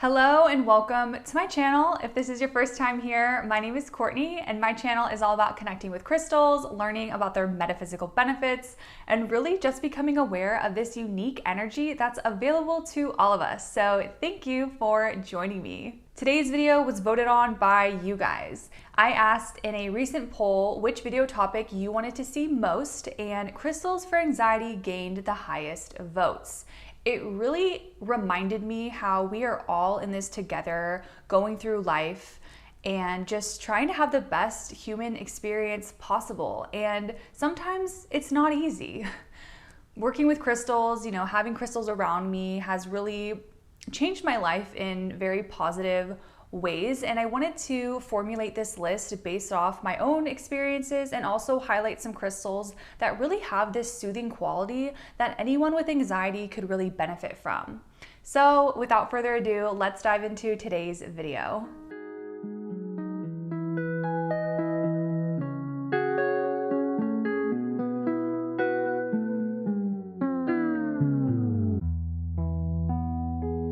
Hello and welcome to my channel. If this is your first time here, my name is Courtney and my channel is all about connecting with crystals, learning about their metaphysical benefits, and really just becoming aware of this unique energy that's available to all of us. So thank you for joining me. Today's video was voted on by you guys. I asked in a recent poll which video topic you wanted to see most, and crystals for anxiety gained the highest votes. It really reminded me how we are all in this together, going through life and just trying to have the best human experience possible. And sometimes it's not easy. Working with crystals, having crystals around me has really changed my life in very positive ways, and I wanted to formulate this list based off my own experiences and also highlight some crystals that really have this soothing quality that anyone with anxiety could really benefit from. So without further ado, let's dive into today's video.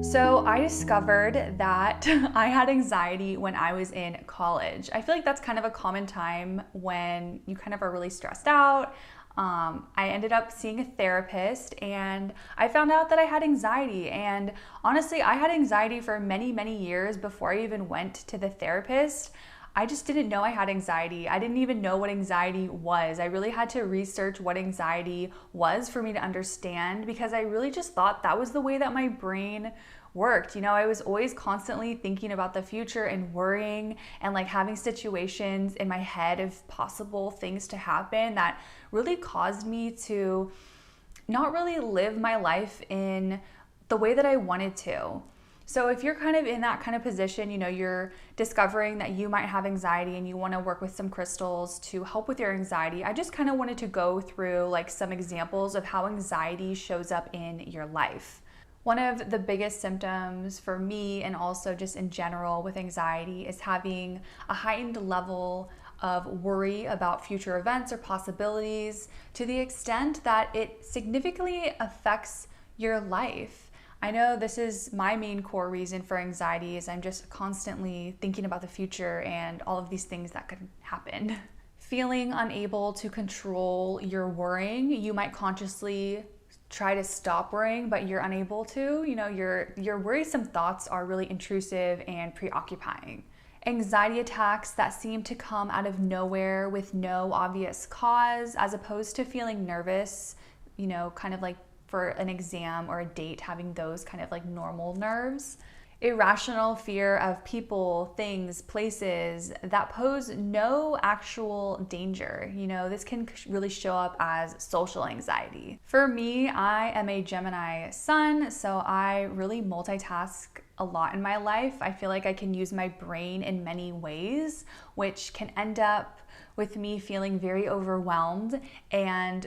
So I discovered that I had anxiety when I was in college. I feel like that's kind of a common time when you kind of are really stressed out. I ended up seeing a therapist and I found out that I had anxiety. And honestly, I had anxiety for many, many years before I even went to the therapist. I just didn't know I had anxiety. I didn't even know what anxiety was. I really had to research what anxiety was for me to understand, because I really just thought that was the way that my brain worked. I was always constantly thinking about the future and worrying and like having situations in my head of possible things to happen that really caused me to not really live my life in the way that I wanted to. So if you're kind of in that kind of position, you're discovering that you might have anxiety and you want to work with some crystals to help with your anxiety, I just kind of wanted to go through like some examples of how anxiety shows up in your life. One of the biggest symptoms for me, and also just in general with anxiety, is having a heightened level of worry about future events or possibilities to the extent that it significantly affects your life. I know this is my main core reason for anxiety, is I'm just constantly thinking about the future and all of these things that could happen. Feeling unable to control your worrying, you might consciously try to stop worrying, but you're unable to. Your worrisome thoughts are really intrusive and preoccupying. Anxiety attacks that seem to come out of nowhere with no obvious cause, as opposed to feeling nervous, kind of like for an exam or a date, having those kind of like normal nerves. Irrational fear of people, things, places that pose no actual danger. This can really show up as social anxiety. For me, I am a Gemini sun, so I really multitask a lot in my life. I feel like I can use my brain in many ways, which can end up with me feeling very overwhelmed and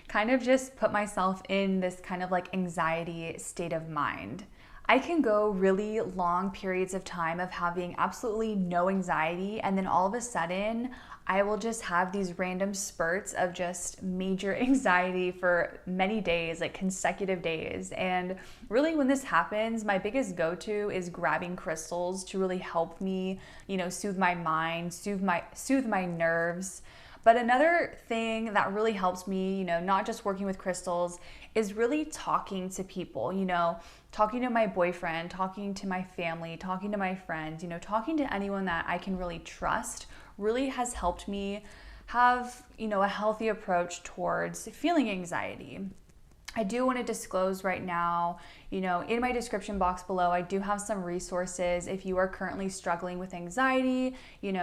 kind of just put myself in this kind of like anxiety state of mind. I can go really long periods of time of having absolutely no anxiety, and then all of a sudden I will just have these random spurts of just major anxiety for many days, like consecutive days. And really when this happens, my biggest go-to is grabbing crystals to really help me, soothe my mind, soothe my nerves. But another thing that really helps me, not just working with crystals, is really talking to people, talking to my boyfriend, talking to my family, talking to my friends, talking to anyone that I can really trust really has helped me have, a healthy approach towards feeling anxiety. I do want to disclose right now, in my description box below, I do have some resources if you are currently struggling with anxiety.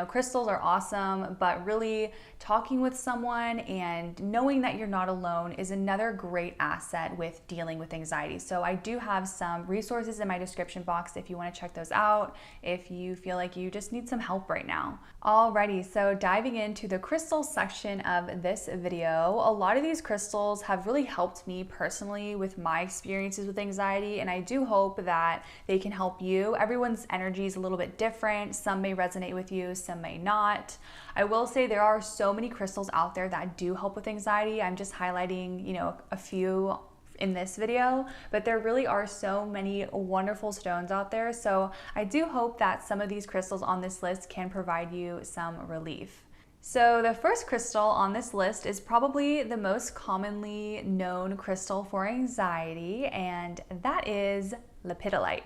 Crystals are awesome, but really talking with someone and knowing that you're not alone is another great asset with dealing with anxiety. So I do have some resources in my description box if you want to check those out, if you feel like you just need some help right now. Alrighty, so diving into the crystal section of this video, a lot of these crystals have really helped me personally with my experiences with anxiety, and I do hope that they can help you. Everyone's energy is a little bit different. Some may resonate with you, some may not. I will say there are so many crystals out there that do help with anxiety. I'm just highlighting, a few in this video, but there really are so many wonderful stones out there. So I do hope that some of these crystals on this list can provide you some relief. So the first crystal on this list is probably the most commonly known crystal for anxiety, and that is lepidolite.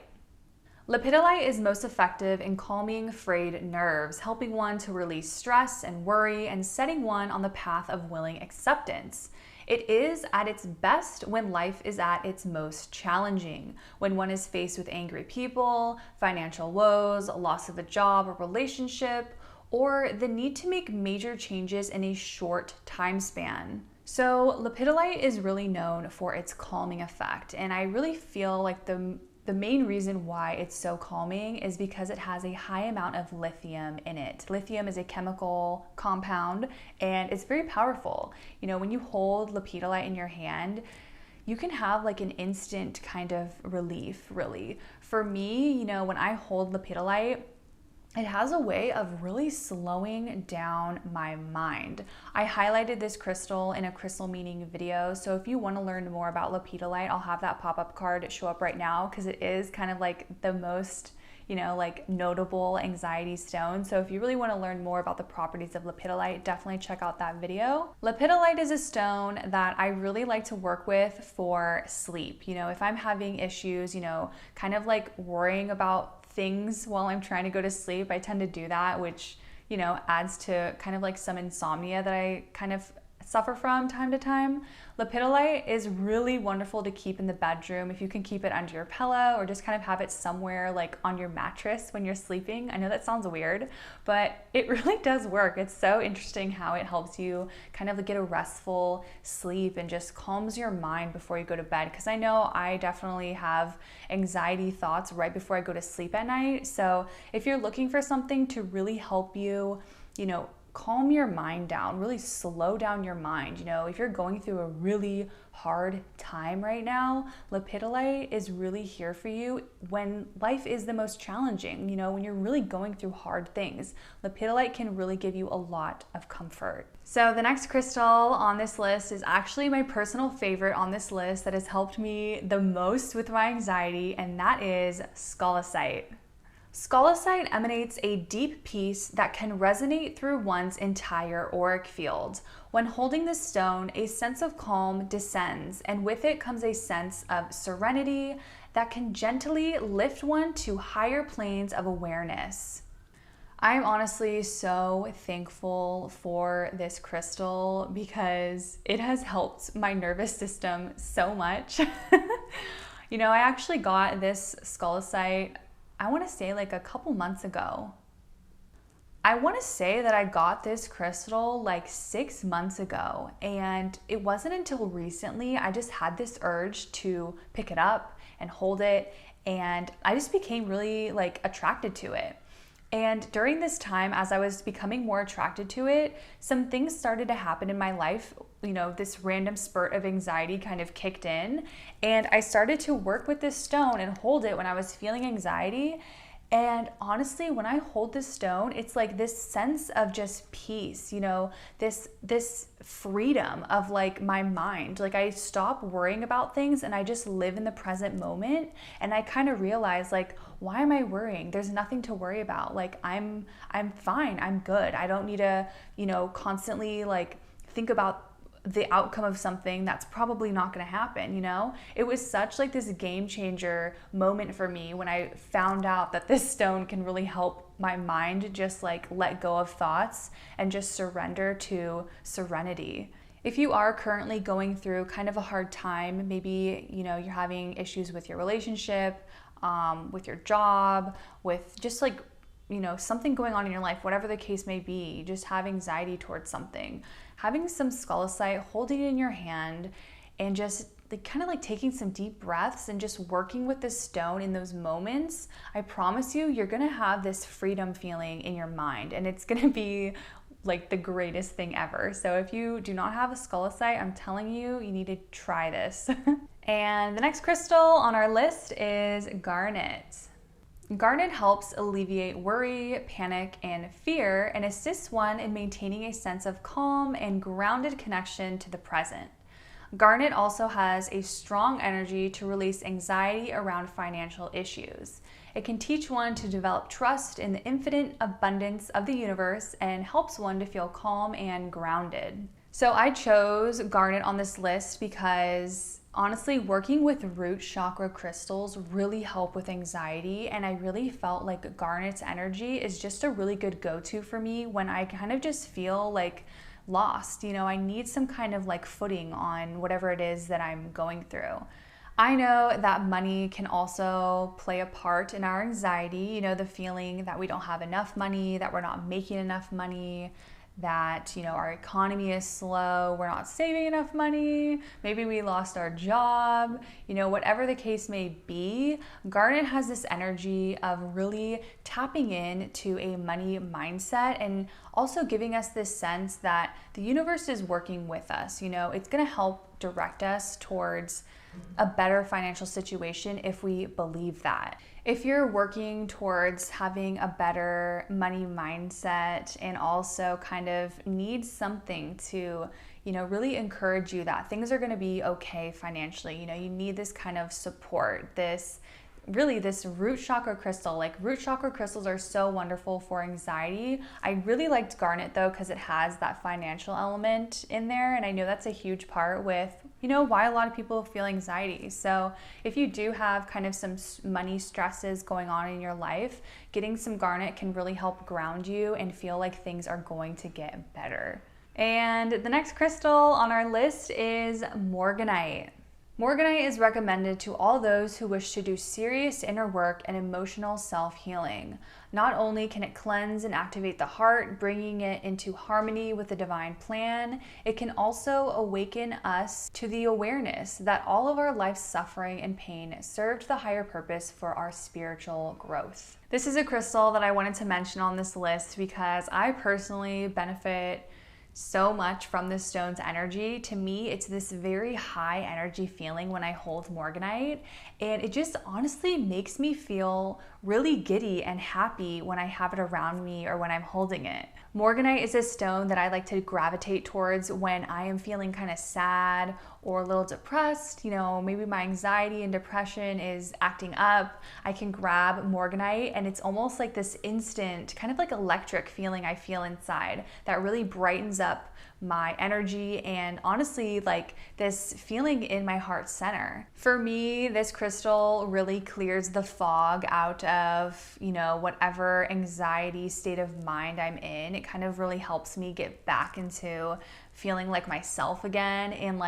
Lepidolite is most effective in calming frayed nerves, helping one to release stress and worry, and setting one on the path of willing acceptance. It is at its best when life is at its most challenging, when one is faced with angry people, financial woes, loss of a job or relationship, or the need to make major changes in a short time span. So lepidolite is really known for its calming effect, and I really feel like the main reason why it's so calming is because it has a high amount of lithium in it. Lithium is a chemical compound and it's very powerful. You know, when you hold lepidolite in your hand, you can have like an instant kind of relief, really. For me, you know, when I hold lepidolite, it has a way of really slowing down my mind. I highlighted this crystal in a crystal meaning video, so if you want to learn more about lepidolite, I'll have that pop-up card show up right now because it is kind of like the most, you know, like notable anxiety stone. So if you really want to learn more about the properties of lepidolite, definitely check out that video. Lepidolite is a stone that I really like to work with for sleep. You know, if I'm having issues, you know, kind of like worrying about things while I'm trying to go to sleep, I tend to do that, which, you know, adds to kind of like some insomnia that I kind of suffer from time to time. Lepidolite is really wonderful to keep in the bedroom if you can keep it under your pillow or just kind of have it somewhere like on your mattress when you're sleeping. I know that sounds weird, but it really does work. It's so interesting how it helps you kind of get a restful sleep and just calms your mind before you go to bed. Because I know I definitely have anxiety thoughts right before I go to sleep at night. So if you're looking for something to really help you, you know, calm your mind down, really slow down your mind. You know, if you're going through a really hard time right now, lepidolite is really here for you when life is the most challenging. You know, when you're really going through hard things, lepidolite can really give you a lot of comfort. So the next crystal on this list is actually my personal favorite on this list that has helped me the most with my anxiety, and that is scolecite. Scolecite emanates a deep peace that can resonate through one's entire auric field. When holding this stone, a sense of calm descends, and with it comes a sense of serenity that can gently lift one to higher planes of awareness. I'm honestly so thankful for this crystal because it has helped my nervous system so much. You know, I actually got this scolecite, I want to say like a couple months ago. I want to say that I got this crystal like 6 months ago, and it wasn't until recently I just had this urge to pick it up and hold it, and I just became really like attracted to it. And during this time, as I was becoming more attracted to it, some things started to happen in my life. You know, this random spurt of anxiety kind of kicked in, and I started to work with this stone and hold it when I was feeling anxiety. And honestly, when I hold this stone, it's like this sense of just peace, you know, this freedom of like my mind. Like I stop worrying about things and I just live in the present moment. And I kind of realize like, why am I worrying? There's nothing to worry about. Like I'm fine. I'm good. I don't need to, you know, constantly like think about the outcome of something that's probably not going to happen, you know? It was such like this game changer moment for me when I found out that this stone can really help my mind just like let go of thoughts and just surrender to serenity. If you are currently going through kind of a hard time, maybe, you know, you're having issues with your relationship, with your job, with just like, you know, something going on in your life, whatever the case may be, you just have anxiety towards something, having some scolecite, holding it in your hand and just like kind of like taking some deep breaths and just working with this stone in those moments, I promise you, you're gonna have this freedom feeling in your mind, and it's gonna be like the greatest thing ever. So if you do not have a scolecite, I'm telling you, you need to try this. And the next crystal on our list is garnet. Garnet helps alleviate worry, panic, and fear, and assists one in maintaining a sense of calm and grounded connection to the present. Garnet also has a strong energy to release anxiety around financial issues. It can teach one to develop trust in the infinite abundance of the universe and helps one to feel calm and grounded. So I chose garnet on this list because honestly, working with root chakra crystals really help with anxiety, and I really felt like garnet's energy is just a really good go-to for me when I kind of just feel like lost. I need some kind of like footing on whatever it is that I'm going through. I know that money can also play a part in our anxiety, the feeling that we don't have enough money, that we're not making enough money, that our economy is slow, we're not saving enough money, maybe we lost our job, whatever the case may be. Garnet has this energy of really tapping into a money mindset and also giving us this sense that the universe is working with us. It's going to help direct us towards a better financial situation if we believe that. If you're working towards having a better money mindset and also kind of need something to, really encourage you that things are going to be okay financially, you need this kind of support, this root chakra crystal. Like, root chakra crystals are so wonderful for anxiety. I really liked garnet though because it has that financial element in there, and I know that's a huge part with why a lot of people feel anxiety. So if you do have kind of some money stresses going on in your life, getting some garnet can really help ground you and feel like things are going to get better. And the next crystal on our list is morganite. Morganite is recommended to all those who wish to do serious inner work and emotional self-healing. Not only can it cleanse and activate the heart, bringing it into harmony with the divine plan, it can also awaken us to the awareness that all of our life's suffering and pain served the higher purpose for our spiritual growth. This is a crystal that I wanted to mention on this list because I personally benefit so much from this stone's energy. To me, it's this very high energy feeling when I hold morganite, and it just honestly makes me feel really giddy and happy when I have it around me or when I'm holding it. Morganite is a stone that I like to gravitate towards when I am feeling kind of sad or a little depressed. Maybe my anxiety and depression is acting up. I can grab morganite and it's almost like this instant kind of like electric feeling I feel inside that really brightens up my energy and honestly like this feeling in my heart center. For me, this crystal really clears the fog out of, whatever anxiety state of mind I'm in. It kind of really helps me get back into feeling like myself again in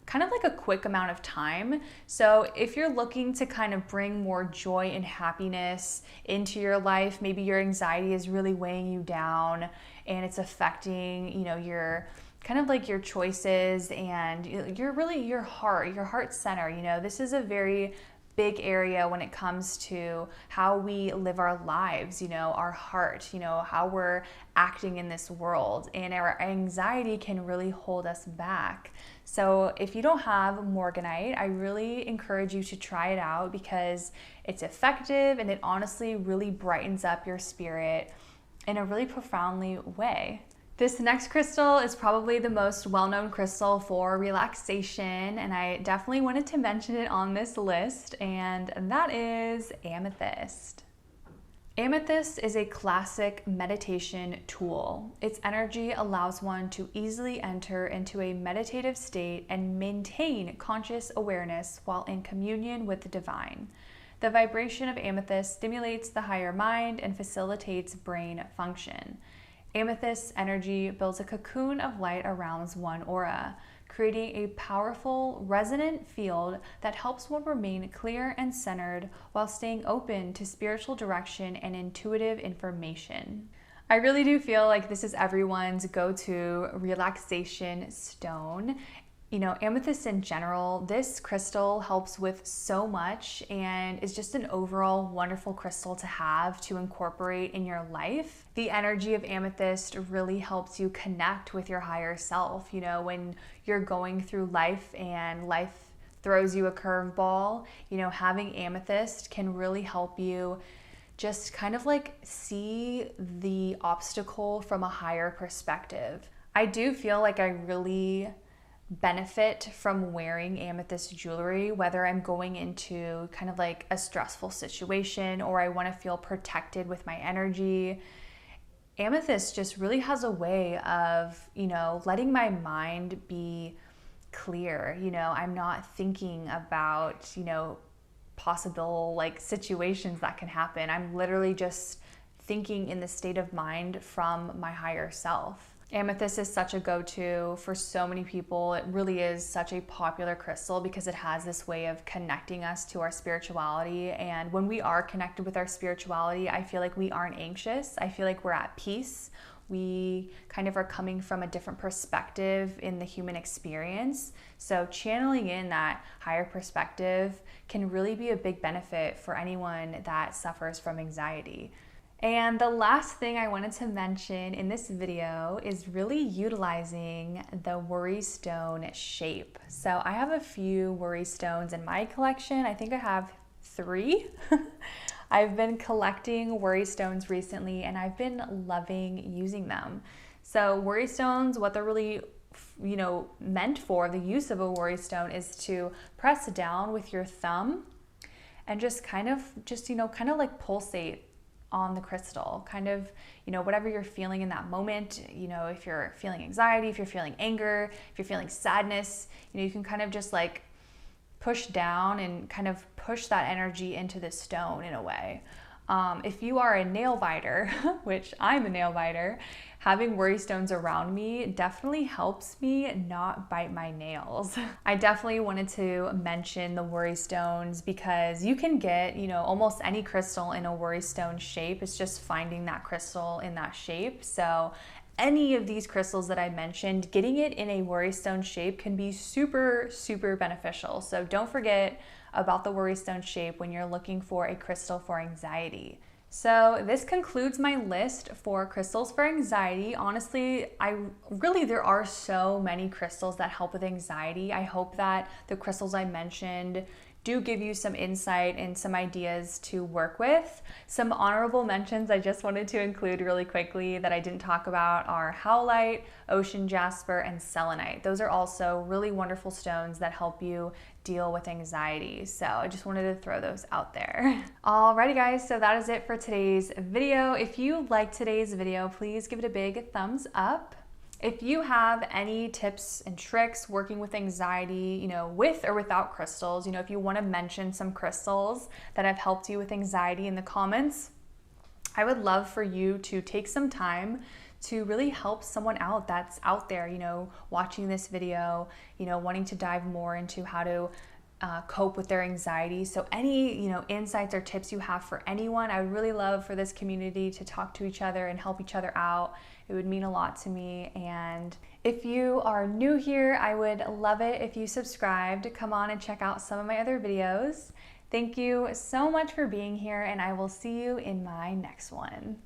kind of like a quick amount of time. So if you're looking to kind of bring more joy and happiness into your life, maybe your anxiety is really weighing you down and it's affecting, your kind of like your choices and your heart center. This is a very big area when it comes to how we live our lives, our heart, how we're acting in this world, and our anxiety can really hold us back. So if you don't have morganite, I really encourage you to try it out because it's effective and it honestly really brightens up your spirit in a really profoundly way. This next crystal is probably the most well-known crystal for relaxation, and I definitely wanted to mention it on this list, and that is amethyst. Amethyst is a classic meditation tool. Its energy allows one to easily enter into a meditative state and maintain conscious awareness while in communion with the divine. The vibration of amethyst stimulates the higher mind and facilitates brain function. Amethyst's energy builds a cocoon of light around one's aura, creating a powerful, resonant field that helps one remain clear and centered while staying open to spiritual direction and intuitive information. I really do feel like this is everyone's go-to relaxation stone. Amethyst in general, this crystal helps with so much and is just an overall wonderful crystal to have to incorporate in your life. The energy of amethyst really helps you connect with your higher self. When you're going through life and life throws you a curveball, having amethyst can really help you just kind of like see the obstacle from a higher perspective. I do feel like I really benefit from wearing amethyst jewelry, whether I'm going into kind of like a stressful situation or I want to feel protected with my energy. Amethyst just really has a way of, letting my mind be clear. I'm not thinking about, possible like situations that can happen. I'm literally just thinking in the state of mind from my higher self. Amethyst is such a go-to for so many people. It really is such a popular crystal because it has this way of connecting us to our spirituality. And when we are connected with our spirituality, I feel like we aren't anxious. I feel like we're at peace. We kind of are coming from a different perspective in the human experience. So channeling in that higher perspective can really be a big benefit for anyone that suffers from anxiety. And the last thing I wanted to mention in this video is really utilizing the worry stone shape. So I have a few worry stones in my collection. I think I have 3. I've been collecting worry stones recently and I've been loving using them. So worry stones, what they're really meant for, the use of a worry stone is to press down with your thumb and just kind of like pulsate on the crystal, kind of, whatever you're feeling in that moment. If you're feeling anxiety, if you're feeling anger, if you're feeling sadness, you can kind of just like push down and kind of push that energy into the stone in a way. If you are a nail biter, which I'm a nail biter, having worry stones around me definitely helps me not bite my nails. I definitely wanted to mention the worry stones because you can get, almost any crystal in a worry stone shape. It's just finding that crystal in that shape. So any of these crystals that I mentioned, getting it in a worry stone shape can be super, super beneficial. So don't forget about the worry stone shape when you're looking for a crystal for anxiety. So this concludes my list for crystals for anxiety. Honestly, there are so many crystals that help with anxiety. I hope that the crystals I mentioned do give you some insight and some ideas to work with. Some honorable mentions I just wanted to include really quickly that I didn't talk about are howlite, ocean jasper, and selenite. Those are also really wonderful stones that help you deal with anxiety. So I just wanted to throw those out there. Alrighty guys, so that is it for today's video. If you liked today's video, please give it a big thumbs up. If you have any tips and tricks working with anxiety, with or without crystals, if you want to mention some crystals that have helped you with anxiety in the comments, I would love for you to take some time to really help someone out that's out there, watching this video, wanting to dive more into how to cope with their anxiety. So any, insights or tips you have for anyone, I would really love for this community to talk to each other and help each other out. It would mean a lot to me. And if you are new here, I would love it if you subscribed. Come on and check out some of my other videos. Thank you so much for being here, and I will see you in my next one.